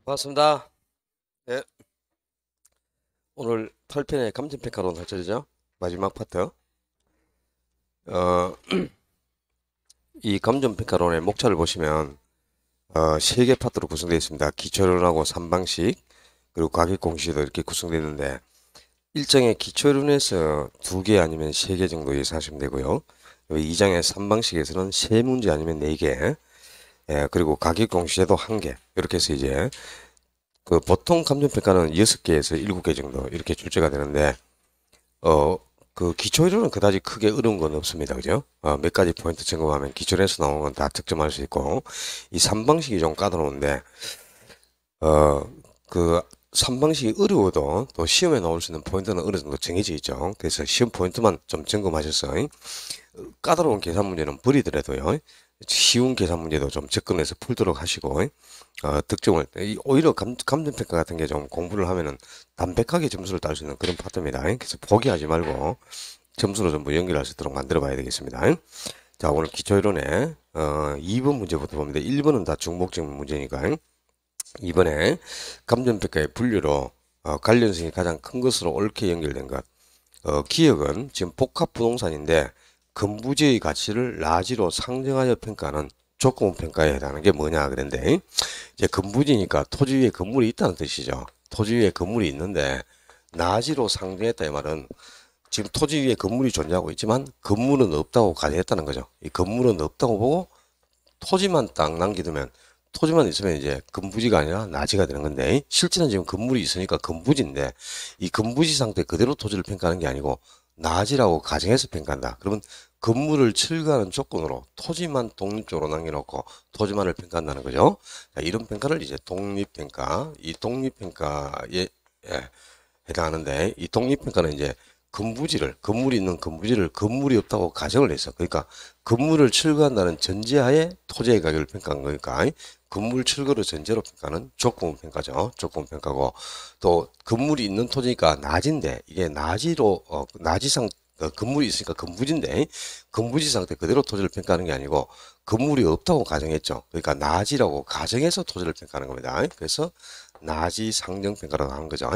반갑습니다. 네, 오늘 8편의 감정평가론 할 차례죠. 마지막 파트. 어, 이 감정평가론의 목차를 보시면 3개 파트로 구성되어 있습니다. 기초론하고 3방식 그리고 과학공식도 이렇게 구성되어 있는데 일정의 기초론에서 2개 아니면 3개 정도 예상하시면 되고요. 2장의 3방식에서는 3문제 아니면 4개, 그리고 과학공식에도 1개 이렇게 해서 이제 그 보통 감정평가는 6개에서 7개 정도 이렇게 출제가 되는데 그 기초이론은 그다지 크게 어려운 건 없습니다. 그죠? 몇 가지 포인트 점검하면 기초에서 나오는 건 다 득점할 수 있고 이 3방식이 좀 까다로운데 그 3방식이 어려워도 또 시험에 나올 수 있는 포인트는 어느 정도 정해져 있죠. 그래서 시험 포인트만 좀 점검하셔서 까다로운 계산 문제는 버리더라도요. 쉬운 계산 문제도 좀 접근해서 풀도록 하시고 득점을 오히려 감정평가 같은 게 좀 공부를 하면은 담백하게 점수를 딸 수 있는 그런 파트입니다. 그래서 포기하지 말고 점수로 전부 연결할 수 있도록 만들어 봐야 되겠습니다. 자, 오늘 기초이론의 2번 문제부터 봅니다. 1번은 다 중복적 문제니까 2번에 감정평가의 분류로 관련성이 가장 큰 것으로 옳게 연결된 것. 기억은 지금 복합부동산인데 근부지의 가치를 라지로 상정하여 평가하는 조건 평가에 해당하는 게 뭐냐 그런데 이제 근부지니까 토지 위에 건물이 있다는 뜻이죠. 토지 위에 건물이 있는데 라지로 상정했다 이 말은 지금 토지 위에 건물이 존재하고 있지만 건물은 없다고 가정했다는 거죠. 이 건물은 없다고 보고 토지만 딱 남겨두면 토지만 있으면 이제 근부지가 아니라 나지가 되는 건데 실제는 지금 건물이 있으니까 근부지인데 이 근부지 상태 그대로 토지를 평가하는 게 아니고 나지라고 가정해서 평가한다. 그러면 건물을 철거하는 조건으로 토지만 독립적으로 남겨놓고 토지만을 평가한다는 거죠. 자, 이런 평가를 이제 독립평가, 이 독립평가에 해당하는데 이 독립평가는 이제 건물이 있는 건물지를 건물이 없다고 가정을 해서 그러니까 건물을 철거한다는 전제하에 토지의 가격을 평가한 거니까 건물 철거를 전제로 평가는 조건 평가죠. 조건 평가고 또 건물이 있는 토지니까 낮인데 이게 낮이로 낮이상 건물이 있으니까 건부지인데 건부지 상태 그대로 토지를 평가하는 게 아니고 건물이 없다고 가정했죠. 그러니까 낮이라고 가정해서 토지를 평가하는 겁니다. 그래서 나지 상정평가라고 하는 거죠.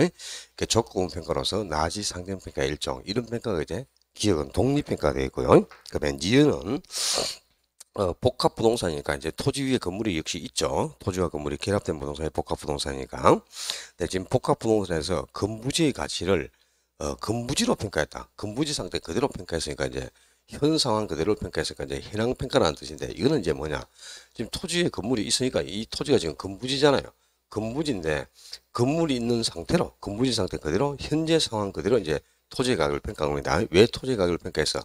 조건 평가로서 나지 상정평가 일종 이런 평가가 이제 기억은 독립평가가 되어 있고요. 그다음에 니은은 복합부동산이니까 이제 토지 위에 건물이 역시 있죠. 토지와 건물이 결합된 부동산이 복합부동산이니까. 근데 지금 복합부동산에서 건부지의 가치를 건부지로 평가했다. 건부지 상태 그대로 평가했으니까 이제 현 상황 그대로 평가했으니까 이제 현황 평가라는 뜻인데 이거는 이제 뭐냐? 지금 토지에 건물이 있으니까 이 토지가 지금 건부지잖아요. 건부지인데 건물이 있는 상태로 건부지 상태 그대로 현재 상황 그대로 이제 토지의 가격을 평가한 겁니다. 왜 토지의 가격을 평가했어?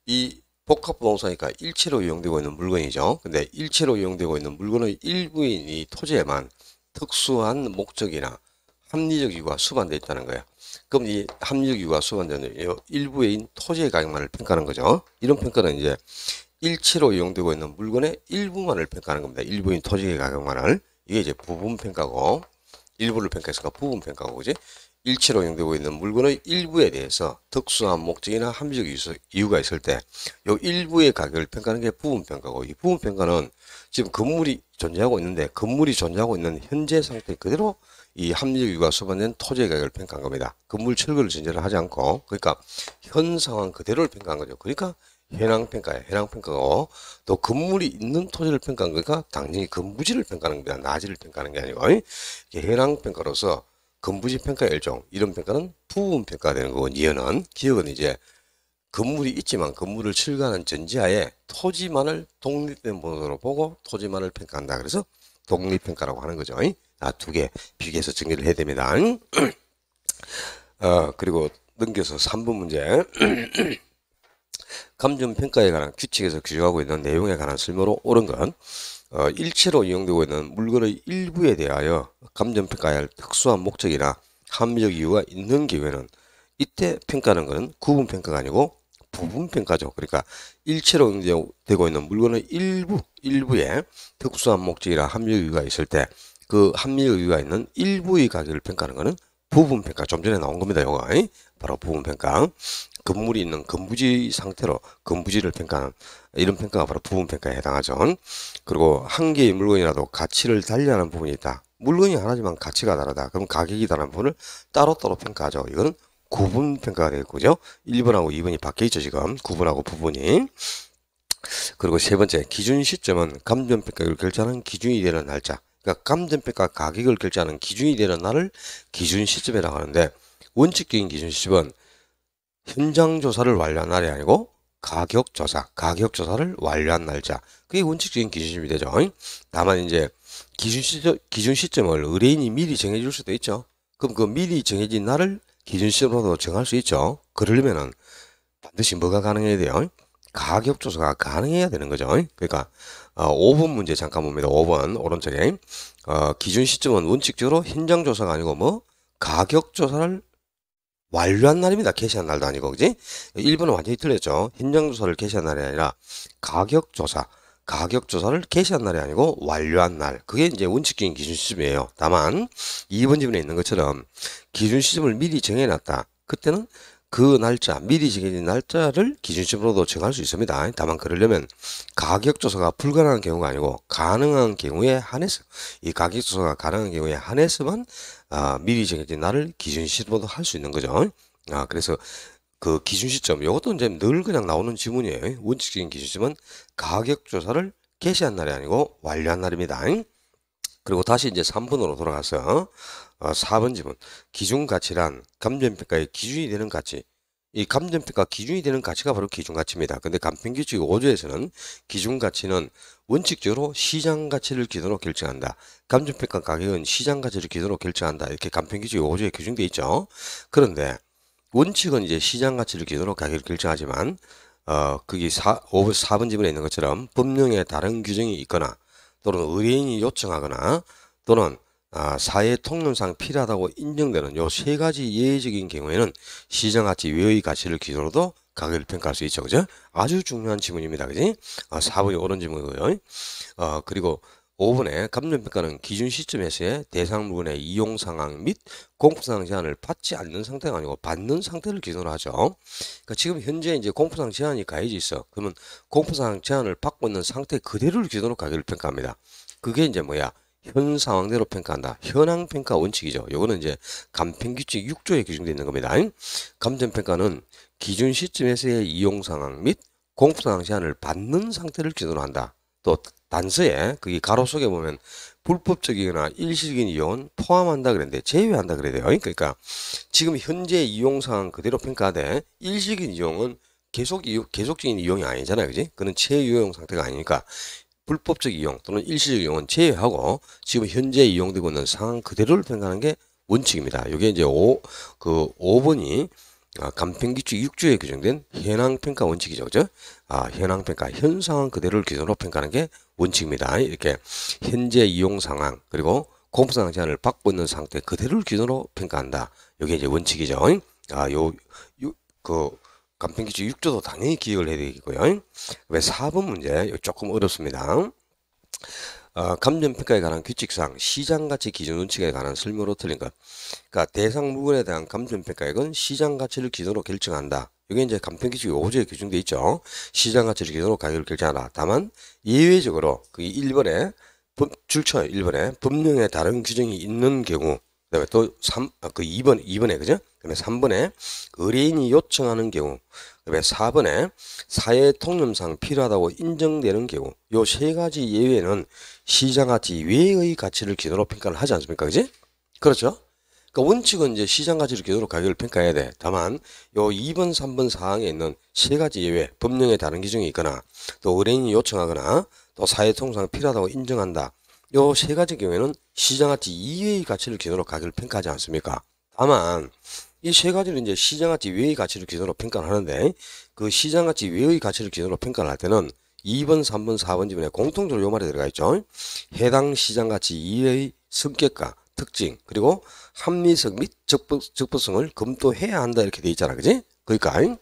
이 복합부동산이니까 일체로 이용되고 있는 물건이죠. 근데 일체로 이용되고 있는 물건의 일부인 이 토지에만 특수한 목적이나 합리적 이유가 수반되어 있다는 거예요. 그럼 이 합리적 이유가 수반되는 일부인 토지의 가격만을 평가하는 거죠. 이런 평가는 이제 일체로 이용되고 있는 물건의 일부만을 평가하는 겁니다. 일부인 토지의 가격만을. 이게 이제 부분평가고 일부를 평가했으니까 부분평가고 그지? 일체로 이용되고 있는 물건의 일부에 대해서 특수한 목적이나 합리적 이유가 있을 때 이 일부의 가격을 평가하는 게 부분평가고 이 부분평가는 지금 건물이 존재하고 있는데 건물이 존재하고 있는 현재 상태 그대로 이 합리적 이유가 수반된 토지의 가격을 평가한 겁니다. 건물 철거를 전제를 하지 않고 그러니까 현 상황 그대로를 평가한 거죠. 그러니까 현황평가예요. 현황평가고 또 건물이 있는 토지를 평가한 거니까 당연히 건부지를 평가하는 겁니다. 나지를 평가하는 게 아니고 현황평가로서 건부지 평가 일종 이런 평가는 부분평가가 되는 거고 니은은 기억은 이제 건물이 있지만 건물을 철거하는 전제하에 토지만을 독립된 본으로 보고 토지만을 평가한다. 그래서 독립평가라고 하는 거죠. 두 개 비교해서 정리를 해야 됩니다. 그리고 넘겨서 3번 문제. 감정평가에 관한 규칙에서 규정하고 있는 내용에 관한 설명으로 옳은 건 일체로 이용되고 있는 물건의 일부에 대하여 감정평가해야 할 특수한 목적이나 합리적 이유가 있는 경우에는 이때 평가하는 것은 구분평가가 아니고 부분평가죠. 그러니까 일체로 이용되고 있는 물건의 일부에 특수한 목적이나 합리적 이유가 있을 때 그 합리적 이유가 있는 일부의 가격을 평가하는 것은 부분평가. 좀 전에 나온 겁니다. 요거 바로 부분평가. 건물이 있는 건부지 상태로 건부지를 평가하는 이런 평가가 바로 부분평가에 해당하죠. 그리고 한 개의 물건이라도 가치를 달리하는 부분이 있다. 물건이 하나지만 가치가 다르다. 그럼 가격이 다른 부분을 따로따로 평가하죠. 이거는 구분 평가가 되겠고요. 1번하고 2번이 바뀌어있죠. 지금 구분하고 부분이. 그리고 세 번째, 기준 시점은 감정평가를 결정하는 기준이 되는 날짜. 그러니까 감정평가 가격을 결정하는 기준이 되는 날을 기준 시점이라고 하는데, 원칙적인 기준 시점은 현장 조사를 완료한 날이 아니고 가격 조사를 완료한 날짜. 그게 원칙적인 기준 시점이 되죠. 다만 이제 기준 시점을 의뢰인이 미리 정해줄 수도 있죠. 그럼 그 미리 정해진 날을 기준 시점으로 정할 수 있죠. 그러려면은 반드시 뭐가 가능해야 돼요? 가격 조사가 가능해야 되는 거죠. 그러니까 5번 문제 잠깐 봅니다. 5번 오른쪽에 기준 시점은 원칙적으로 현장 조사가 아니고 뭐 가격 조사를 완료한 날입니다. 개시한 날도 아니고, 그지? 1번은 완전히 틀렸죠. 현장 조사를 개시한 날이 아니라 가격 조사를 개시한 날이 아니고 완료한 날. 그게 이제 원칙적인 기준 시점이에요. 다만 2번 지문에 있는 것처럼 기준 시점을 미리 정해놨다. 그때는 그 날짜, 미리 정해진 날짜를 기준시점으로도 정할 수 있습니다. 다만 그러려면 가격조사가 불가능한 경우가 아니고 가능한 경우에 한해서, 이 가격조사가 가능한 경우에 한해서만 미리 정해진 날을 기준시점으로도 할 수 있는 거죠. 그래서 그 기준시점, 이것도 이제 늘 그냥 나오는 지문이에요. 원칙적인 기준시점은 가격조사를 개시한 날이 아니고 완료한 날입니다. 그리고 다시 이제 3번으로 돌아가서 4번 지문. 기준가치란 감정평가의 기준이 되는 가치. 이 감정평가 기준이 되는 가치가 바로 기준가치입니다. 근데 간편규칙 5조에서는 기준가치는 원칙적으로 시장가치를 기준으로 결정한다. 감정평가 가격은 시장가치를 기준으로 결정한다. 이렇게 간편규칙 5조에 규정되어 있죠. 그런데 원칙은 이제 시장가치를 기준으로 가격을 결정하지만 거기 4번 지문에 있는 것처럼 법령에 다른 규정이 있거나 또는 의뢰인이 요청하거나 또는 사회 통념상 필요하다고 인정되는 요 세 가지 예외적인 경우에는 시장가치 외의 가치를 기준으로도 가격을 평가할 수 있죠. 그죠? 아주 중요한 지문입니다. 그지? 4번이 옳은 지문이고요. 그리고 5번에 감정평가는 기준 시점에서의 대상 물건의 이용 상황 및 공포상 제한을 받지 않는 상태가 아니고 받는 상태를 기준으로 하죠. 그러니까 지금 현재 이제 공포상 제한이 가해져 있어. 그러면 공포상 제한을 받고 있는 상태 그대로를 기준으로 가격을 평가합니다. 그게 이제 뭐야? 현 상황대로 평가한다. 현황 평가 원칙이죠. 요거는 이제 간편규칙 6조에 규정되어 있는 겁니다. 감정평가는 기준 시점에서의 이용 상황 및 공포상 제한을 받는 상태를 기준으로 한다. 또 단서에 거기 가로 속에 보면 불법적이거나 일시적인 이용은 포함한다 그랬는데 제외한다 그래야 돼요. 그러니까 지금 현재 이용 상황 그대로 평가하되 일시적인 이용은 계속적인 이용이 아니잖아요. 그지? 그는 최유용 상태가 아니니까 불법적 이용 또는 일시적 이용은 제외하고 지금 현재 이용되고 있는 상황 그대로를 평가하는 게 원칙입니다. 이게 이제 5번이 간편규칙 6조에 규정된 현황평가 원칙이죠. 그죠? 현황평가, 현 상황 그대로를 기준으로 평가하는 게 원칙입니다. 이렇게 현재 이용 상황 그리고 공포상황 제한을 받고 있는 상태 그대로를 기준으로 평가한다. 이게 이제 원칙이죠. 간편규칙 6조도 당연히 기억을 해야 되겠고요. 왜 4번 문제 조금 어렵습니다. 감정평가에 관한 규칙상 시장가치 기준 원칙에 관한 설명으로 틀린 것. 그러니까 대상 물건에 대한 감정평가액은 시장가치를 기준으로 결정한다. 이게 이제 간편규칙 5조에 규정되어 있죠. 시장가치를 기준으로 가격을 결정한다. 다만 예외적으로 그 1번에 줄쳐 1번에 법령에 다른 규정이 있는 경우 그다음에 또 2번에 그죠? 그다음에 3번에 의뢰인이 요청하는 경우 그다음에 4번에 사회 통념상 필요하다고 인정되는 경우 요 세 가지 예외는 시장가치 외의 가치를 기준으로 평가를 하지 않습니까? 그지? 그렇죠? 그러니까 원칙은 이제 시장가치를 기준으로 가격을 평가해야 돼. 다만 요 2번, 3번 사항에 있는 세 가지 예외, 법령에 다른 규정이 있거나 또 의뢰인이 요청하거나 또 사회 통념상 필요하다고 인정한다. 요 세 가지 경우에는 시장가치 이외의 가치를 기준으로 가격을 평가하지 않습니까? 다만 이 세 가지를 이제 시장가치 외의 가치를 기준으로 평가를 하는데 그 시장가치 외의 가치를 기준으로 평가를 할 때는 2번, 3번, 4번 지문에 공통적으로 요 말이 들어가 있죠. 해당 시장가치 이외의 성격과 특징 그리고 합리성 및 적법성을 검토해야 한다 이렇게 돼 있잖아. 그지? 그러니까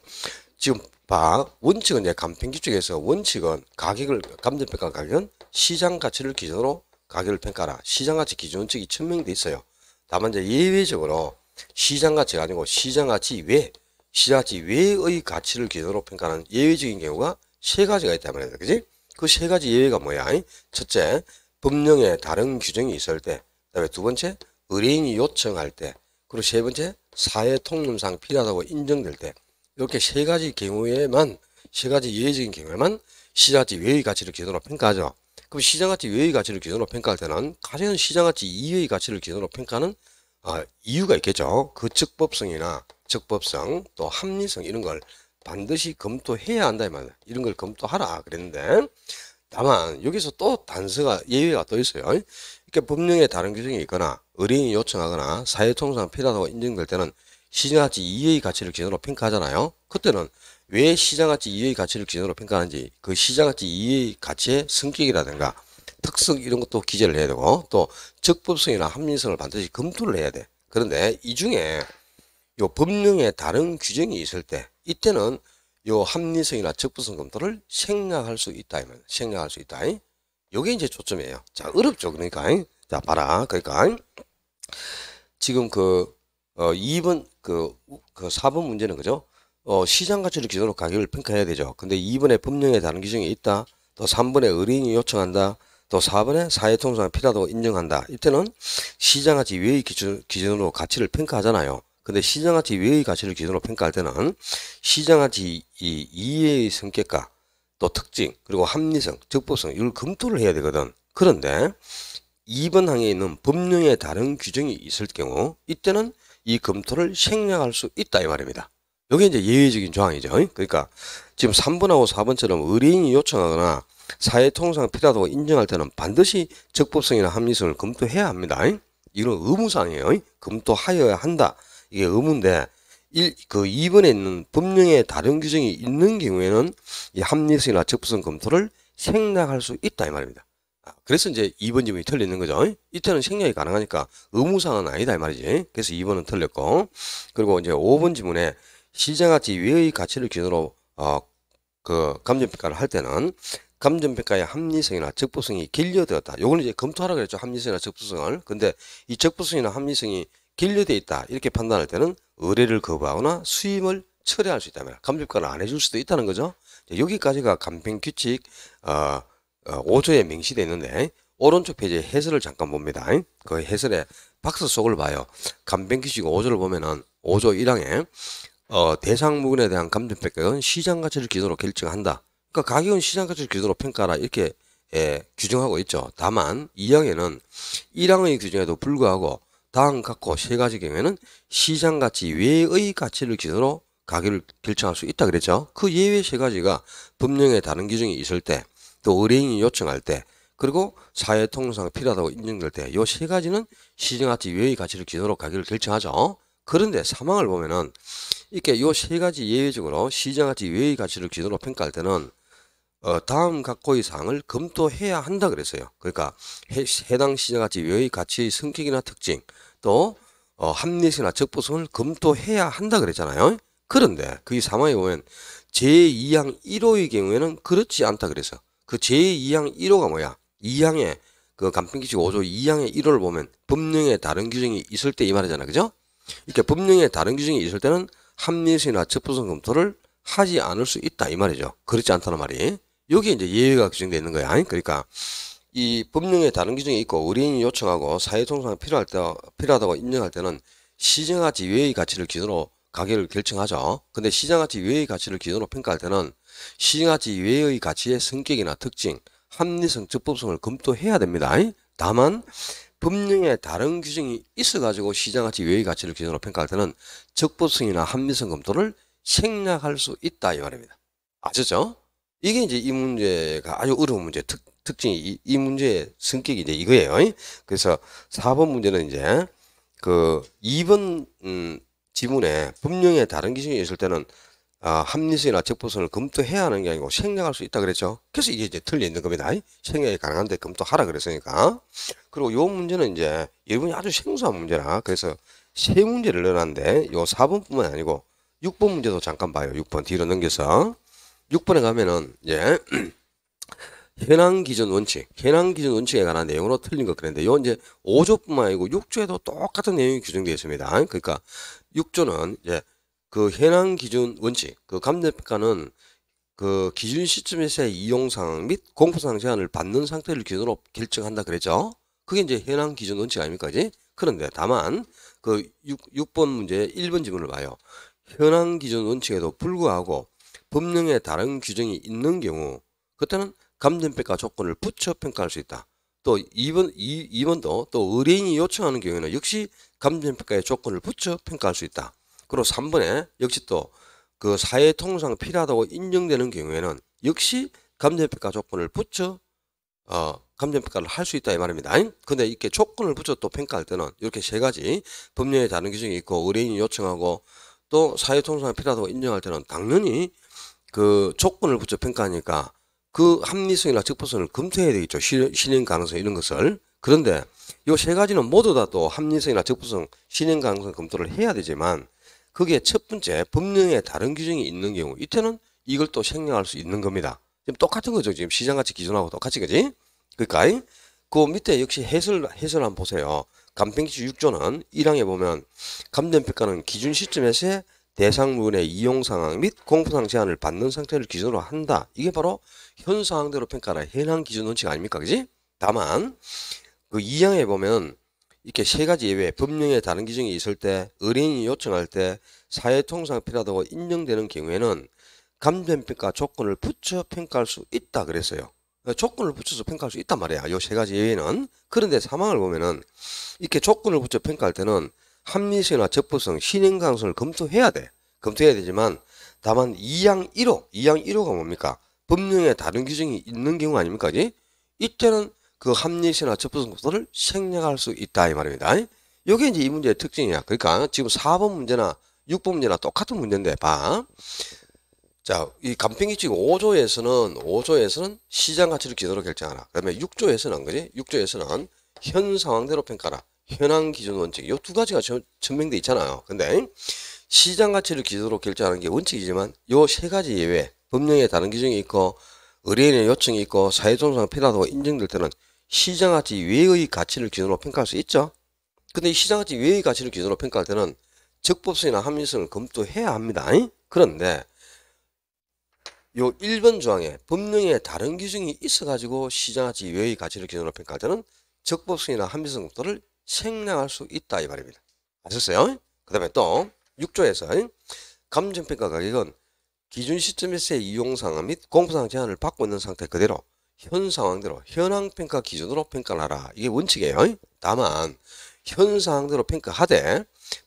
지금 봐. 원칙은 이제 간편규칙에서 원칙은 감정평가 가격은 시장가치를 기준으로 가격을 평가하라. 시장가치 기준 원칙이 천명돼 있어요. 다만 이제 예외적으로 시장가치가 아니고 시장가치 외의 가치를 기준으로 평가하는 예외적인 경우가 세 가지가 있단 말이야. 그지? 그 세 가지 예외가 뭐야? 첫째, 법령에 다른 규정이 있을 때, 그다음에 두 번째, 의뢰인이 요청할 때, 그리고 세 번째, 사회 통념상 필요하다고 인정될 때, 이렇게 세 가지 경우에만, 세 가지 예외적인 경우에만 시장가치 외의 가치를 기준으로 평가하죠. 그럼 시장가치 외의 가치를 기준으로 평가할 때는 가장 시장가치 이외의 가치를 기준으로 평가하는 이유가 있겠죠. 그 적법성이나 적법성, 또 합리성 이런 걸 반드시 검토해야 한다 이 말이야. 이런 걸 검토하라 그랬는데, 다만 여기서 또 단서가 예외가 또 있어요. 이렇게 법령에 다른 규정이 있거나 의뢰인이 요청하거나 사회통상 필요하다고 인정될 때는 시장가치 이외의 가치를 기준으로 평가하잖아요. 그때는 왜 시장가치 이외의 가치를 기준으로 평가하는지, 그 시장가치 이외의 가치의 성격이라든가 특성 이런 것도 기재를 해야 되고, 또 적법성이나 합리성을 반드시 검토를 해야 돼. 그런데 이 중에 요 법령에 다른 규정이 있을 때, 이때는 요 합리성이나 적법성 검토를 생략할 수 있다. 이면 생략할 수 있다. 요게 이제 초점이에요. 자, 어렵죠. 그러니까. 자, 봐라. 그러니까 지금 2번 그 4번 문제는 그죠? 시장 가치를 기준으로 가격을 평가해야 되죠. 근데 2번에 법령에 다른 규정이 있다. 또 3번에 의뢰인이 요청한다. 또 4번에 사회통상 필요하다고 인정한다. 이때는 시장가치 외의 기준으로 가치를 평가하잖아요. 근데 시장가치 외의 가치를 기준으로 평가할 때는 시장가치 이외의 성격과 또 특징, 그리고 합리성, 적법성 이걸 검토를 해야 되거든. 그런데 2번 항에 있는 법령에 다른 규정이 있을 경우 이때는 이 검토를 생략할 수 있다 이 말입니다. 이게 이제 예외적인 조항이죠. 그러니까 지금 3번하고 4번처럼 의뢰인이 요청하거나 사회통상 필요하다고 인정할 때는 반드시 적법성이나 합리성을 검토해야 합니다. 이건 의무사항이에요. 검토하여야 한다. 이게 의무인데, 그 2번에 있는 법령에 다른 규정이 있는 경우에는 이 합리성이나 적법성 검토를 생략할 수 있다 이 말입니다. 그래서 이제 2번 지문이 틀리는 거죠. 이때는 생략이 가능하니까 의무사항은 아니다 이 말이지. 그래서 2번은 틀렸고, 그리고 이제 5번 지문에 시장가치 외의 가치를 기준으로 그 감정평가를 할 때는 감정평가의 합리성이나 적법성이 결여되었다. 요걸 이제 검토하라 그랬죠. 합리성이나 적법성을. 근데 이 적법성이나 합리성이 결여되어 있다. 이렇게 판단할 때는 의뢰를 거부하거나 수임을 철회할 수 있다면 감정평가를 안 해줄 수도 있다는 거죠. 여기까지가 간평규칙 5조에 명시되어 있는데, 오른쪽 페이지에 해설을 잠깐 봅니다. 그 해설에 박스 속을 봐요. 간평규칙 5조를 보면은 5조 1항에 대상 물건에 대한 감정평가는 시장가치를 기준으로 결정한다. 그러니까 가격은 시장가치를 기준으로 평가하라 이렇게 규정하고 있죠. 다만 2항에는 1항의 규정에도 불구하고 다음 각호 세 가지 경우에는 시장가치 외의 가치를 기준으로 가격을 결정할 수 있다 그랬죠. 그 예외 세 가지가 법령에 다른 규정이 있을 때, 또 의뢰인이 요청할 때, 그리고 사회통상 필요하다고 인정될 때, 이 세 가지는 시장가치 외의 가치를 기준으로 가격을 결정하죠. 그런데 사망을 보면은 이렇게 요 세 가지 예외적으로 시장가치 외의 가치를 기준으로 평가할 때는 다음 각호의 사항을 검토해야 한다 그랬어요. 그러니까 해당 시장가치 외의 가치의 성격이나 특징, 또 합리성이나 적법성을 검토해야 한다 그랬잖아요. 그런데 그 사망에 보면 제2항 1호의 경우에는 그렇지 않다 그래서, 그 제2항 1호가 뭐야? 2항에 그 간평규칙 5조 2항의 1호를 보면 법령에 다른 규정이 있을 때 이 말이잖아. 그죠? 이렇게 법령에 다른 규정이 있을 때는 합리성이나 적법성 검토를 하지 않을 수 있다 이 말이죠. 그렇지 않다는 말이. 여기에 이제 예외가 규정되어 있는 거야. 그러니까 이 법령에 다른 규정이 있고 의뢰인이 요청하고 사회통상 필요하다고 인정할 때는 시장가치 외의 가치를 기준으로 가격을 결정하죠. 근데 시장가치 외의 가치를 기준으로 평가할 때는 시장가치 외의 가치의 성격이나 특징, 합리성, 적법성을 검토해야 됩니다. 다만 법령에 다른 규정이 있어가지고 시장가치 외의 가치를 기준으로 평가할 때는 적법성이나 합리성 검토를 생략할 수 있다 이 말입니다. 아셨죠? 이게 이제 이 문제가 아주 어려운 문제, 특징이 이 문제의 성격이 이제 이거예요. 그래서 4번 문제는 이제 그 2번 지문에 법령에 다른 규정이 있을 때는 합리성이나 적법성을 검토해야 하는 게 아니고 생략할 수 있다 그랬죠. 그래서 이게 이제 틀려 있는 겁니다. 생략이 가능한데 검토하라 그랬으니까. 그리고 요 문제는 이제 여러분이 아주 생소한 문제라 그래서 세 문제를 넣어놨는데 요 4번뿐만 아니고 6번 문제도 잠깐 봐요. 6번 뒤로 넘겨서 6번에 가면은 이제 현황 기준 원칙, 현황 기준 원칙에 관한 내용으로 틀린 것 그랬는데 요 이제 5조뿐만 아니고 6조에도 똑같은 내용이 규정되어 있습니다. 그러니까 6조는 이제 그 현황 기준 원칙, 그 감정평가는 그 기준 시점에서의 이용사항 및 공포사항 제한을 받는 상태를 기준으로 결정한다 그랬죠. 그게 이제 현황 기준 원칙 아닙니까? 그지? 그런데 다만 그 6번 문제 1번 지문을 봐요. 현황 기준 원칙에도 불구하고 법령에 다른 규정이 있는 경우 그때는 감정평가 조건을 붙여 평가할 수 있다. 또 2번도 또 의뢰인이 요청하는 경우에는 역시 감정평가의 조건을 붙여 평가할 수 있다. 그리고 3번에 역시 또 그 사회 통상 필요하다고 인정되는 경우에는 역시 감정평가 조건을 붙여 감정평가를 할 수 있다 이 말입니다. 근데 이렇게 조건을 붙여 또 평가할 때는 이렇게 세 가지 법령에 다른 규정이 있고 의뢰인이 요청하고 또 사회 통상이 필요하다고 인정할 때는 당연히 그 조건을 붙여 평가하니까 그 합리성이나 적법성을 검토해야 되겠죠. 실행 가능성 이런 것을. 그런데 이 세 가지는 모두 다 또 합리성이나 적법성, 실행 가능성 검토를 해야 되지만 그게 첫 번째 법령에 다른 규정이 있는 경우 이때는 이걸 또 생략할 수 있는 겁니다. 지금 똑같은 거죠. 지금 시장가치 기준하고 똑같이 그지? 그러니까 그 밑에 역시 해설 한번 보세요. 간평기준 6조는 1항에 보면 감정평가는 기준 시점에서의 대상물의 이용 상황 및 공포상 제한을 받는 상태를 기준으로 한다. 이게 바로 현 상황대로 평가라 현황 기준 원칙 아닙니까? 그지? 다만 그 2항에 보면 이렇게 세 가지 예외 법령에 다른 규정이 있을 때 의뢰인이 요청할 때 사회 통상 필요하다고 인정되는 경우에는 감정평가 조건을 붙여 평가할 수 있다 그랬어요. 조건을 붙여서 평가할 수 있단 말이야. 요 세 가지 예외는. 그런데 사망을 보면은 이렇게 조건을 붙여 평가할 때는 합리성이나 적법성, 실행 가능성을 검토해야 돼. 검토해야 되지만 다만 2항 1호가 뭡니까? 법령에 다른 규정이 있는 경우 아닙니까? 이때는 그 합리성이나 적법성 검토를 생략할 수 있다 이 말입니다. 이게 이제 이 문제의 특징이야. 그러니까 지금 4번 문제나 6번 문제나 똑같은 문제인데 봐. 자, 이 간평기칙 5조에서는 시장 가치를 기준으로 결정하라. 그다음에 6조에서는 그지? 6조에서는 현 상황대로 평가라. 현황 기준 원칙. 이 두 가지가 전명돼 있잖아요. 근데 시장 가치를 기준으로 결정하는 게 원칙이지만 요 세 가지 예외 법령에 다른 규정이 있고 의뢰인의 요청이 있고 사회통상 필요하다고 인정될 때는 시장 가치 외의 가치를 기준으로 평가할 수 있죠. 근데 이 시장 가치 외의 가치를 기준으로 평가할 때는 적법성이나 합리성을 검토해야 합니다. 그런데 요 1번 조항에 법령에 다른 규정이 있어가지고 시장가치 외의 가치를 기준으로 평가할 때는 적법성이나 합리성 검토를 생략할 수 있다 이 말입니다. 아셨어요? 그 다음에 또 6조에서 감정평가 가격은 기준 시점에서의 이용상황 및 공포상황 제한을 받고 있는 상태 그대로 현 상황대로 현황평가 기준으로 평가를 하라. 이게 원칙이에요. 다만 현 상황대로 평가하되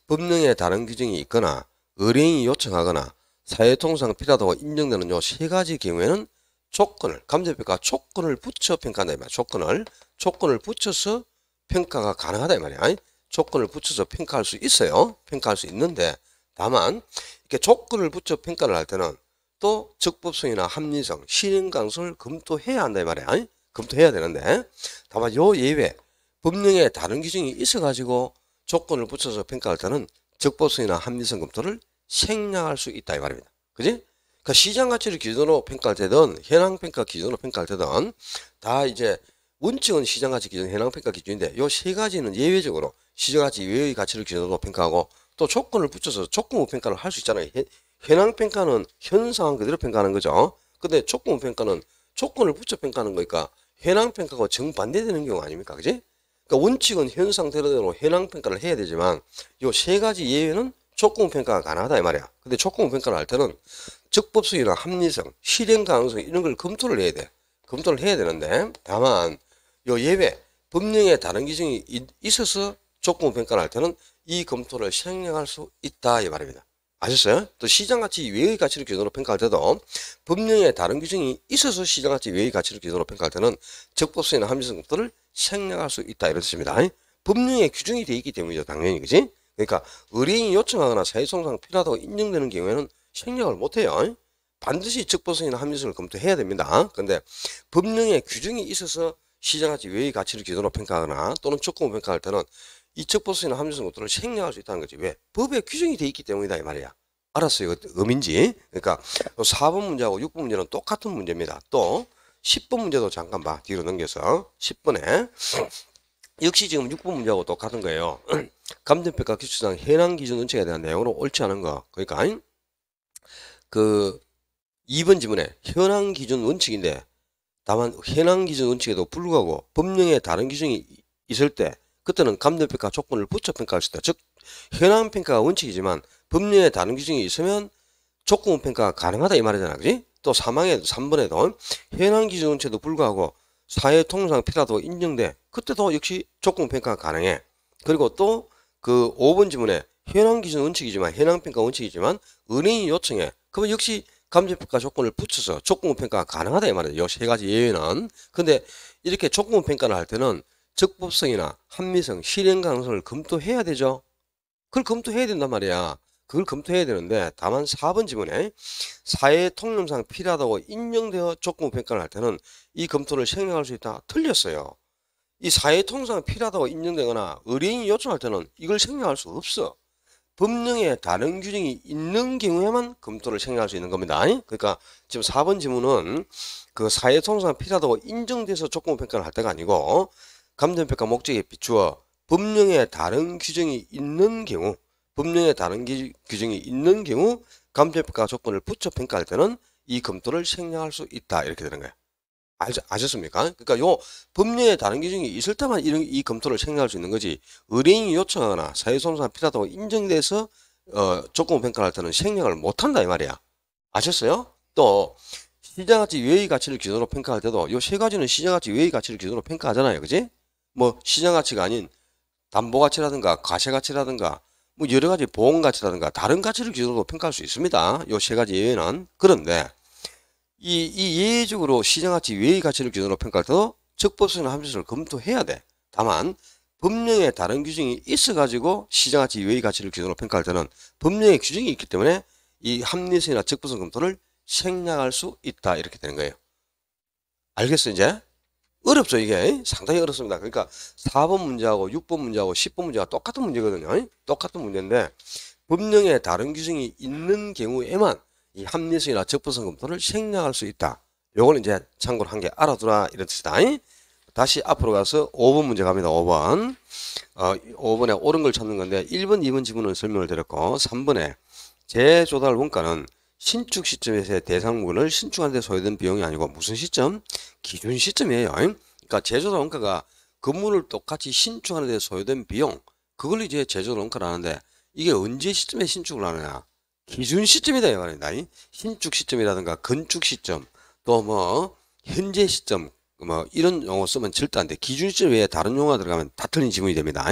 법령에 다른 규정이 있거나 의뢰인이 요청하거나 사회통상 필요하다고 인정되는 요 세 가지 경우에는 조건을 감정평가 조건을 붙여 평가한다 이 말이야. 조건을 붙여서 평가가 가능하다 이 말이야. 조건을 붙여서 평가할 수 있어요. 평가할 수 있는데 다만 이렇게 조건을 붙여 평가를 할 때는 또 적법성이나 합리성, 실행 가능성을 검토해야 한다 이 말이야. 검토해야 되는데 다만 요 예외 법령에 다른 규정이 있어가지고 조건을 붙여서 평가할 때는 적법성이나 합리성 검토를 생략할 수 있다 이 말입니다. 그지? 그러니까 시장 가치를 기준으로 평가할 때든 현황 평가 기준으로 평가할 때든 다 이제 원칙은 시장 가치 기준, 현황 평가 기준인데 요 세 가지는 예외적으로 시장 가치 외의 가치를 기준으로 평가하고 또 조건을 붙여서 조건부 평가를 할 수 있잖아요. 현황 평가는 현 상황 그대로 평가하는 거죠. 근데 조건부 평가는 조건을 붙여 평가하는 거니까 현황 평가가 정반대되는 경우 아닙니까? 그지? 그러니까 원칙은 현 상태대로 현황 평가를 해야 되지만 요 세 가지 예외는 조건부 평가가 가능하다 이 말이야. 근데 조건부 평가를 할 때는 적법성이나 합리성, 실행 가능성 이런 걸 검토를 해야 돼. 검토를 해야 되는데 다만 요 예외 법령에 다른 규정이 있어서 조건부 평가를 할 때는 이 검토를 생략할 수 있다 이 말입니다. 아셨어요? 또 시장가치 외의 가치를 기준으로 평가할 때도 법령에 다른 규정이 있어서 시장가치 외의 가치를 기준으로 평가할 때는 적법성이나 합리성 검토를 생략할 수 있다 이런 뜻입니다. 법령에 규정이 되어 있기 때문이죠. 당연히 그지? 그러니까 의뢰인이 요청하거나 사회통상 필요하다고 인정되는 경우에는 생략을 못해요. 반드시 적법성이나 합리성을 검토해야 됩니다. 근데 법령에 규정이 있어서 시장가치 외의 가치를 기준으로 평가하거나 또는 조건부 평가할 때는 이 적법성이나 합리성 검토를 생략할 수 있다는 거지. 왜? 법에 규정이 되어 있기 때문이다 이 말이야. 알았어요? 의미인지. 그러니까 4번 문제하고 6번 문제는 똑같은 문제입니다. 또 10번 문제도 잠깐 봐. 뒤로 넘겨서 10번에 역시 지금 6번 문제하고 똑같은 거예요. 감정평가 기초상 현황 기준 원칙에 대한 내용으로 옳지 않은 거. 그러니까 그 2번 지문에 현황 기준 원칙인데 다만 현황 기준 원칙에도 불구하고 법령에 다른 규정이 있을 때 그때는 감정평가 조건을 붙여 평가할 수 있다. 즉 현황 평가가 원칙이지만 법령에 다른 규정이 있으면 조건 평가가 가능하다 이 말이잖아. 그지? 또 3번에도 현황 기준 원칙에도 불구하고 사회 통상 필요하다고 인정돼. 그때도 역시 조건 평가가 가능해. 그리고 또 그 5번 지문에 현황 기준 원칙이지만 현황 평가 원칙이지만 은행이 요청해. 그러면 역시 감정평가 조건을 붙여서 조건 평가가 가능하다 이 말이에요. 이 세 가지 예외는. 근데 이렇게 조건 평가를 할 때는 적법성이나 합리성, 실행 가능성을 검토해야 되죠. 그걸 검토해야 된단 말이야. 그걸 검토해야 되는데 다만 4번 지문에 사회 통념상 필요하다고 인정되어 조건 평가를 할 때는 이 검토를 생략할 수 있다. 틀렸어요. 이 사회 통념상 필요하다고 인정되거나 의뢰인이 요청할 때는 이걸 생략할 수 없어. 법령에 다른 규정이 있는 경우에만 검토를 생략할 수 있는 겁니다. 그러니까 지금 4번 지문은 그 사회 통념상 필요하다고 인정돼서 조건 평가를 할 때가 아니고 감정평가 목적에 비추어 법령에 다른 규정이 있는 경우 법령에 다른 규정이 있는 경우 감정평가 조건을 붙여 평가할 때는 이 검토를 생략할 수 있다 이렇게 되는 거예요. 아셨습니까? 그러니까 요 법령에 다른 규정이 있을 때만 이 검토를 생략할 수 있는 거지 의뢰인이 요청하거나 사회손상 필요하다고 인정돼서 조건 평가를 할 때는 생략을 못한다 이 말이야. 아셨어요? 또 시장가치 외의 가치를 기준으로 평가할 때도 요 세 가지는 시장가치 외의 가치를 기준으로 평가하잖아요. 그지? 뭐 시장가치가 아닌 담보가치라든가 과세가치라든가 뭐 여러 가지 보험가치라든가 다른 가치를 기준으로 평가할 수 있습니다. 요 세 가지 예외는. 그런데 이 예외적으로 시장가치 외의 가치를 기준으로 평가할 때도 적법성이나 합리성을 검토해야 돼. 다만 법령에 다른 규정이 있어가지고 시장가치 외의 가치를 기준으로 평가할 때는 법령에 규정이 있기 때문에 이 합리성이나 적법성 검토를 생략할 수 있다 이렇게 되는 거예요. 알겠어 이제? 어렵죠 이게? 상당히 어렵습니다. 그러니까 4번 문제하고 6번 문제하고 10번 문제가 똑같은 문제거든요. 똑같은 문제인데 법령에 다른 규정이 있는 경우에만 이 합리성이나 적법성 검토를 생략할 수 있다. 요거는 이제 참고로 한 개 알아두라 이런 뜻이다. 다시 앞으로 가서 5번 문제 갑니다. 5번 5번에 옳은 걸 찾는 건데 1번 2번 지문은 설명을 드렸고 3번에 재조달 원가는 신축 시점에서의 대상물을 신축하는 데 소요된 비용이 아니고 무슨 시점? 기준 시점이에요. 그러니까 재조달 원가가 건물을 똑같이 신축하는 데 소요된 비용 그걸 이제 재조달 원가를 하는데 이게 언제 시점에 신축을 하느냐? 기준 시점이다 이 말이다. 신축 시점이라든가 건축 시점 또 뭐 현재 시점 뭐 이런 용어 쓰면 절대 안 돼. 기준 시점 외에 다른 용어가 들어가면 다 틀린 지문이 됩니다.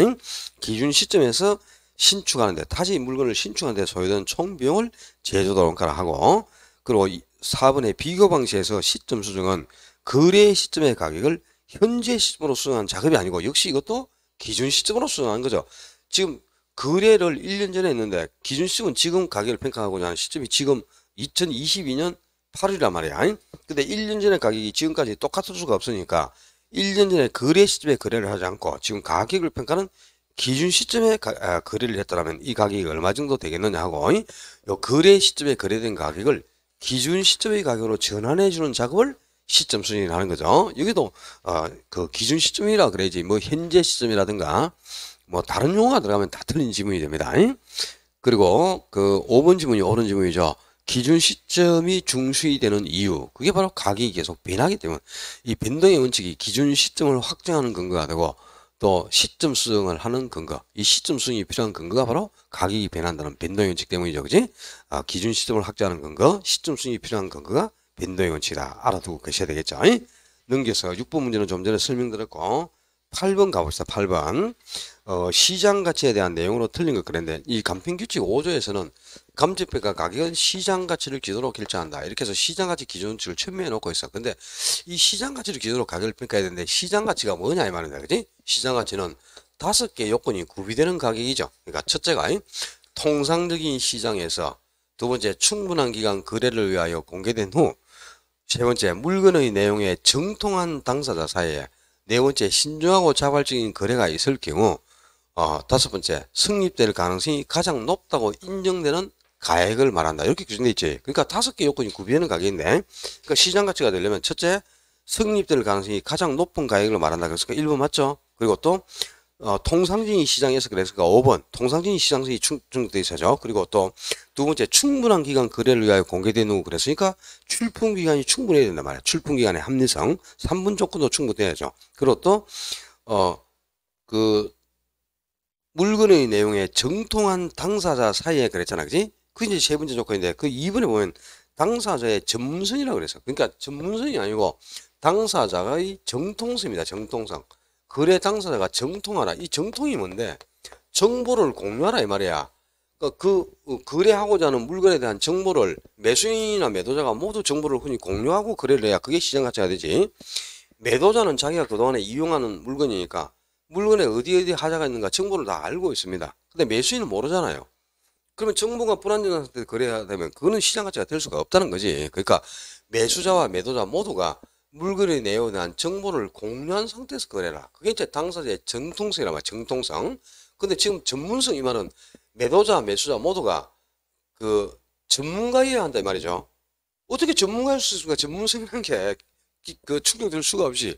기준 시점에서 신축하는데 타지 물건을 신축하는데 소요된 총 비용을 재조달 원가라 하고 그리고 4번의 비교 방식에서 시점 수정은 거래 시점의 가격을 현재 시점으로 수정한 작업이 아니고 역시 이것도 기준 시점으로 수정한 거죠. 지금 거래를 1년 전에 했는데 기준 시점은 지금 가격을 평가하고자 하는 시점이 지금 2022년 8월이란 말이야. 근데 1년 전의 가격이 지금까지 똑같을 수가 없으니까 1년 전에 거래 시점에 거래를 하지 않고 지금 가격을 평가는 기준 시점에 거래를 했다면 이 가격이 얼마 정도 되겠느냐 하고 요 거래 시점에 거래된 가격을 기준 시점의 가격으로 전환해 주는 작업을 시점 수정하는 거죠. 여기도 그 기준 시점이라 그래야지 뭐 현재 시점이라든가 뭐 다른 용어가 들어가면 다 틀린 지문이 됩니다. 그리고 그 5번 지문이 옳은 지문이죠. 기준 시점이 중수이 되는 이유 그게 바로 가격이 계속 변하기 때문에 이 변동의 원칙이 기준 시점을 확정하는 근거가 되고 또 시점 수정을 하는 근거 이 시점 수정이 필요한 근거가 바로 가격이 변한다는 변동의 원칙 때문이죠. 그지? 기준 시점을 확정하는 근거 시점 수정이 필요한 근거가 변동의 원칙이다. 알아두고 계셔야 되겠죠. 넘겨서 6번 문제는 좀 전에 설명드렸고 8번 가봅시다. 8번 시장 가치에 대한 내용으로 틀린 것 그랬는데 이 간평규칙 5조에서는 감정평가 가격은 시장 가치를 기준으로 결정한다. 이렇게 해서 시장 가치 기준치를 첨예해 놓고 있어. 근데 이 시장 가치를 기준으로 가격을 평가해야 되는데 시장 가치가 뭐냐 이 말이다. 그지? 시장 가치는 5개 요건이 구비되는 가격이죠. 그러니까 첫째가 통상적인 시장에서 두 번째 충분한 기간 거래를 위하여 공개된 후 세 번째 물건의 내용에 정통한 당사자 사이에 네 번째 신중하고 자발적인 거래가 있을 경우 다섯 번째 성립될 가능성이 가장 높다고 인정되는 가액을 말한다. 이렇게 규정되어 있지. 그러니까 5개 요건이 구비되는 가격인데 그러니까 시장 가치가 되려면 첫째 성립될 가능성이 가장 높은 가액을 말한다. 그래서 1번 맞죠? 그리고 또 통상적인 시장에서 그랬으니까 5번 통상적인 시장성이 충족되어 있어야죠. 그리고 또 두 번째 충분한 기간 거래를 위하여 공개된 후 그랬으니까 출품기간이 충분해야 된단 말이야. 출품기간의 합리성 3분 조건도 충분해야죠. 그리고 또 그 물건의 내용에 정통한 당사자 사이에 그랬잖아. 그지? 그게 이제 세 번째 조건인데 그 2번에 보면 당사자의 전문성이라고 그랬어. 그러니까 전문성이 아니고 당사자의 정통성입니다. 정통성. 거래 당사자가 정통하라. 이 정통이 뭔데? 정보를 공유하라 이 말이야. 그러니까 거래하고자 하는 물건에 대한 정보를 매수인이나 매도자가 모두 정보를 흔히 공유하고 거래를 해야 그게 시장 가치가 되지. 매도자는 자기가 그동안에 이용하는 물건이니까 물건에 어디 하자가 있는가 정보를 다 알고 있습니다. 근데 매수인은 모르잖아요. 그러면 정보가 불안정한 상태에서 거래해야 되면 그거는 시장 가치가 될 수가 없다는 거지. 그러니까 매수자와 매도자 모두가 물건의 내용에 대한 정보를 공유한 상태에서 거래라. 그게 이제 당사자의 정통성이란 말이야. 정통성. 근데 지금 전문성 이 말은 매도자, 매수자 모두가 그 전문가여야 한다 이 말이죠. 어떻게 전문가일 수 있을까? 전문성이라는 게 그 충족될 수가 없이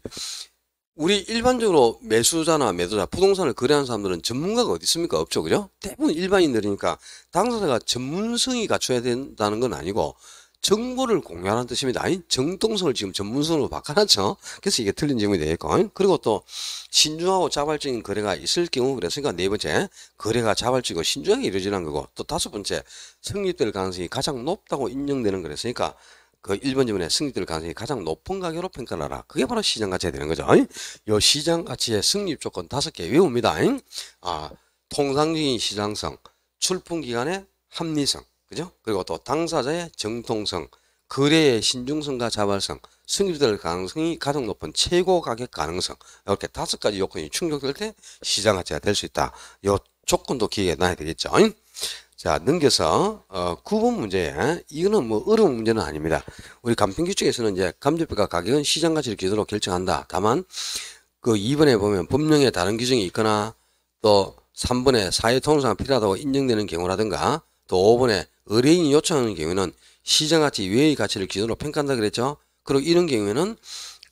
우리 일반적으로 매수자나 매도자, 부동산을 거래하는 사람들은 전문가가 어디 있습니까? 없죠. 그죠? 대부분 일반인들이니까 당사자가 전문성이 갖춰야 된다는 건 아니고 정보를 공유하는 뜻입니다. 아니, 정통성을 지금 전문성으로 바꿔놨죠. 그래서 이게 틀린 질문이 되겠고. 그리고 또 신중하고 자발적인 거래가 있을 경우 그랬으니까 네 번째 거래가 자발적이고 신중하게 이루어지는 거고 또 다섯 번째 성립될 가능성이 가장 높다고 인정되는 거랬으니까 그 1번 지문에 성립될 가능성이 가장 높은 가격으로 평가하라. 그게 바로 시장 가치가 되는 거죠. 요 시장 가치의 성립 조건 5개 외웁니다. 통상적인 시장성, 출품 기간의 합리성, 그죠? 그리고 또 당사자의 정통성, 거래의 신중성과 자발성, 성립될 가능성이 가장 높은 최고 가격 가능성. 이렇게 5가지 요건이 충족될 때 시장 가치가 될 수 있다. 요 조건도 기억해 놔야 되겠죠. 자, 넘겨서 9번 문제. 이거는 뭐 어려운 문제는 아닙니다. 우리 감평규칙에서는 이제 감정평가 가격은 시장 가치를 기준으로 결정한다. 다만 그 2번에 보면 법령에 다른 규정이 있거나 또 3번에 사회 통상이 필요하다고 인정되는 경우라든가 또 5번에 의뢰인이 요청하는 경우에는 시장 가치 외의 가치를 기준으로 평가한다 그랬죠. 그리고 이런 경우에는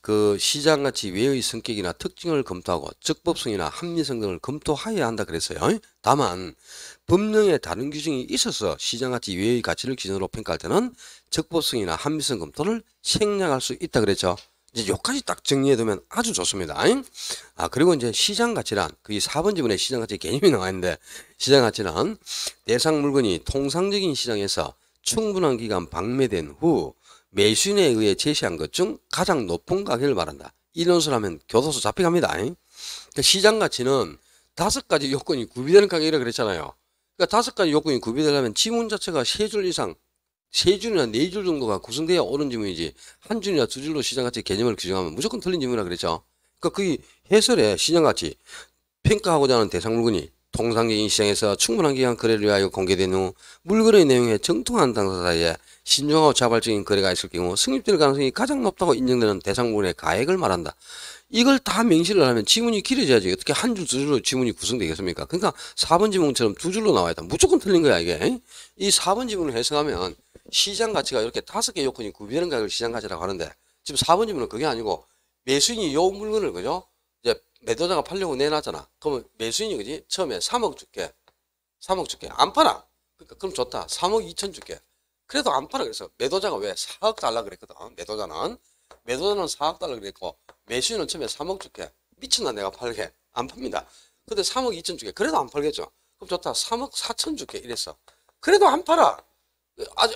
그 시장 가치 외의 성격이나 특징을 검토하고 적법성이나 합리성 등을 검토하여야 한다 그랬어요. 다만 법령에 다른 규정이 있어서 시장 가치 외의 가치를 기준으로 평가할 때는 적법성이나 합리성 검토를 생략할 수 있다 그랬죠. 이제 여기까지 딱 정리해두면 아주 좋습니다. 그리고 이제 시장 가치란 그 4번 지문에 시장 가치 개념이 나와 있는데 시장 가치는 대상 물건이 통상적인 시장에서 충분한 기간 방매된 후 매수인에 의해 제시한 것 중 가장 높은 가격을 말한다. 이 논술 하면 교도소 잡혀갑니다. 그러니까 시장 가치는 5가지 요건이 구비되는 가격이라고 그랬잖아요. 그러니까 5가지 요건이 구비되려면 지문 자체가 3줄 이상, 3줄이나 4줄 정도가 구성돼야 옳은 지문이지 한 줄이나 2줄로 시장가치 개념을 규정하면 무조건 틀린 지문이라 그랬죠. 그러니까 그 해설에 시장가치 평가하고자 하는 대상 물건이 통상적인 시장에서 충분한 기간 거래를 위하여 공개된 후 물건의 내용에 정통한 당사자의 신중하고 자발적인 거래가 있을 경우 성립될 가능성이 가장 높다고 인정되는 대상 물건의 가액을 말한다. 이걸 다 명시를 하면 지문이 길어져야지 어떻게 한 줄, 2줄로 지문이 구성되겠습니까? 그러니까 4번 지문처럼 2줄로 나와야 돼. 무조건 틀린 거야 이게. 이 4번 지문을 해석하면 시장 가치가 이렇게 5개 요건이 구비되는 가격을 시장 가치라고 하는데 지금 4번 지문은 그게 아니고 매수인이 요 물건을 그죠? 이제 매도자가 팔려고 내놨잖아. 그러면 매수인이 그지? 처음에 3억 줄게. 3억 줄게. 안 팔아. 그러니까 그럼 좋다. 3억 2천 줄게. 그래도 안 팔아. 그래서 매도자가 왜 4억 달라 그랬거든. 매도자는 4억 달라 그랬고 매수인은 처음에 3억 줄게. 미쳤나 내가 팔게. 안 팝니다. 근데 3억 2천 줄게. 그래도 안 팔겠죠. 그럼 좋다. 3억 4천 줄게. 이랬어. 그래도 안 팔아.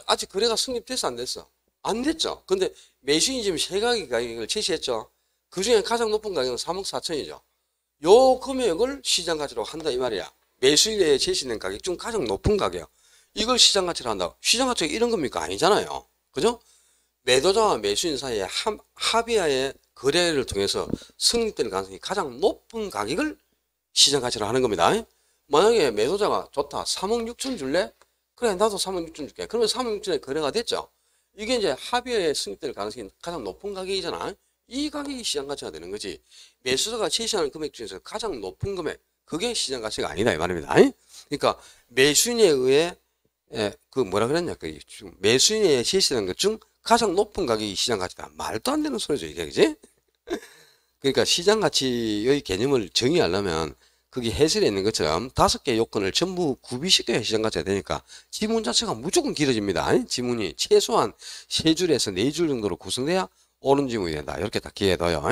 아직 거래가 성립됐어 안 됐어? 안 됐죠. 근데 매수인이 지금 세 가지 가격을 제시했죠. 그 중에 가장 높은 가격은 3억 4천이죠. 요 금액을 시장 가치로 한다 이 말이야. 매수인에 제시된 가격 중 가장 높은 가격. 이걸 시장 가치로 한다. 시장 가치가 이런 겁니까? 아니잖아요. 그죠? 매도자와 매수인 사이에 합의하에 거래를 통해서 성립될 가능성이 가장 높은 가격을 시장 가치로 하는 겁니다. 만약에 매도자가 좋다. 3억 6천 줄래? 그래 나도 3억 6천 줄게. 그러면 3억 6천에 거래가 됐죠. 이게 이제 합의에 성립될 가능성이 가장 높은 가격이잖아. 이 가격이 시장 가치가 되는 거지. 매수자가 제시하는 금액 중에서 가장 높은 금액 그게 시장 가치가 아니다 이 말입니다. 그러니까 매수인에 의해 그 뭐라 그랬냐 그 매수인에 의해 제시하는 것 중 가장 높은 가격이 시장 가치다. 말도 안 되는 소리죠 이게 그지? 그러니까 시장 가치의 개념을 정의하려면 거기 해설에 있는 것처럼 5개 요건을 전부 구비시켜야 시장 가치가 되니까 지문 자체가 무조건 길어집니다. 지문이 최소한 3줄에서 4줄 정도로 구성돼야 옳은 지문이 된다. 이렇게 딱 기회둬요.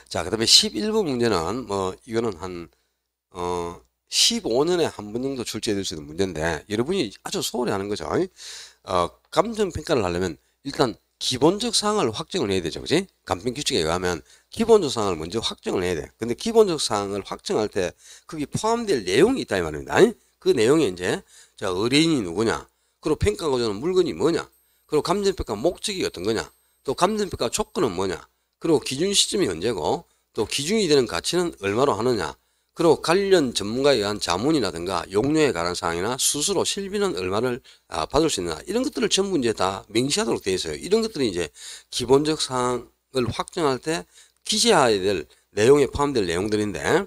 자, 그 다음에 11번 문제는 뭐 이거는 한 15년에 한 번 정도 출제될 수 있는 문제인데 여러분이 아주 소홀히 하는 거죠. 감정평가를 하려면 일단 기본적 사항을 확정을 해야 되죠. 그지? 감평규칙에 의하면 기본적 사항을 먼저 확정을 해야 돼. 근데 기본적 사항을 확정할 때 거기 포함될 내용이 있다 이 말입니다. 그 내용에 이제 자, 의뢰인이 누구냐, 그리고 평가하고자 하는 물건이 뭐냐, 그리고 감정평가 목적이 어떤 거냐, 또 감정평가 조건은 뭐냐, 그리고 기준 시점이 언제고, 또 기준이 되는 가치는 얼마로 하느냐, 그리고 관련 전문가에 의한 자문이라든가 용료에 관한 사항이나 수수료 실비는 얼마를 받을 수 있느냐, 이런 것들을 전부 이제 다 명시하도록 되어 있어요. 이런 것들이 이제 기본적 사항을 확정할 때 기재해야 될 내용에 포함될 내용들인데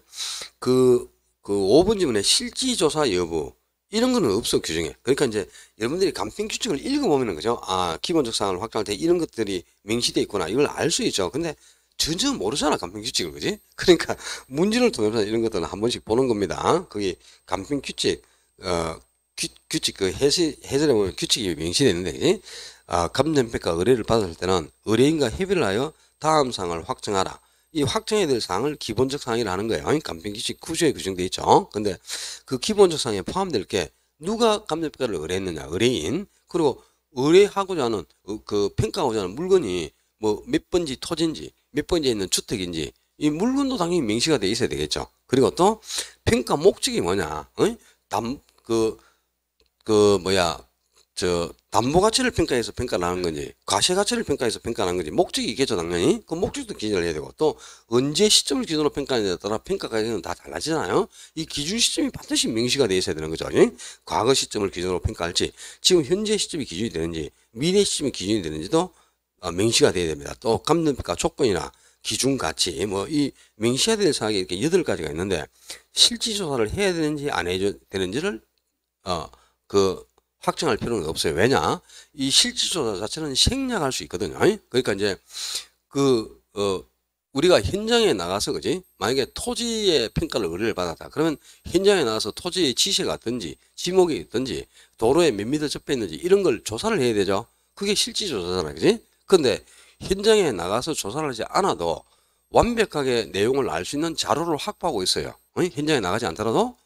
그 5번 지문에 실지조사 여부 이런 거는 없어 규정에. 그러니까 이제 여러분들이 감평규칙을 읽어보면은 그죠? 아, 기본적 사항을 확정할 때 이런 것들이 명시되어 있구나 이걸 알 수 있죠. 근데 전혀 모르잖아 감평규칙을. 그지? 그러니까 문제를 통해서 이런 것들은 한 번씩 보는 겁니다. 거기 감평규칙 규칙 그 해설에 보면 규칙이 명시되는데, 그지? 감정평가 의뢰를 받았을 때는 의뢰인과 협의를 하여 다음 사항을 확정하라. 이 확정해야 될 사항을 기본적 사항이라 하는 거예요. 감평규칙 9조에 규정되어 있죠. 근데 그 기본적 사항에 포함될 게 누가 감정평가를 의뢰했느냐, 의뢰인, 그리고 의뢰하고자 하는 그 평가하고자 하는 물건이 뭐 몇 번지 토지인지 몇 번지에 있는 주택인지 이 물건도 당연히 명시가 돼 있어야 되겠죠. 그리고 또 평가 목적이 뭐냐, 담보 가치를 평가해서 평가를 하는 건지, 과세 가치를 평가해서 평가를 하는 건지, 목적이 있겠죠, 당연히. 그 목적도 기준을 해야 되고, 또, 언제 시점을 기준으로 평가하느냐에 따라 평가 가격은 다 달라지잖아요. 이 기준 시점이 반드시 명시가 되어 있어야 되는 거죠. 과거 시점을 기준으로 평가할지, 지금 현재 시점이 기준이 되는지, 미래 시점이 기준이 되는지도 명시가 되어야 됩니다. 또, 감정평가 조건이나 기준 가치, 뭐, 이 명시해야 될 사항이 이렇게 8가지가 있는데, 실질조사를 해야 되는지 안 해야 되는지를, 확정할 필요는 없어요. 왜냐? 이 실질조사 자체는 생략할 수 있거든요. 그러니까 이제 우리가 현장에 나가서, 그지? 만약에 토지의 평가를 의뢰를 받았다. 그러면 현장에 나가서 토지의 지세가 어떤지, 지목이 어떤지, 도로에 몇 미터 접해 있는지 이런 걸 조사를 해야 되죠. 그게 실질조사잖아요. 그지? 근데 현장에 나가서 조사를 하지 않아도 완벽하게 내용을 알 수 있는 자료를 확보하고 있어요. 현장에 나가지 않더라도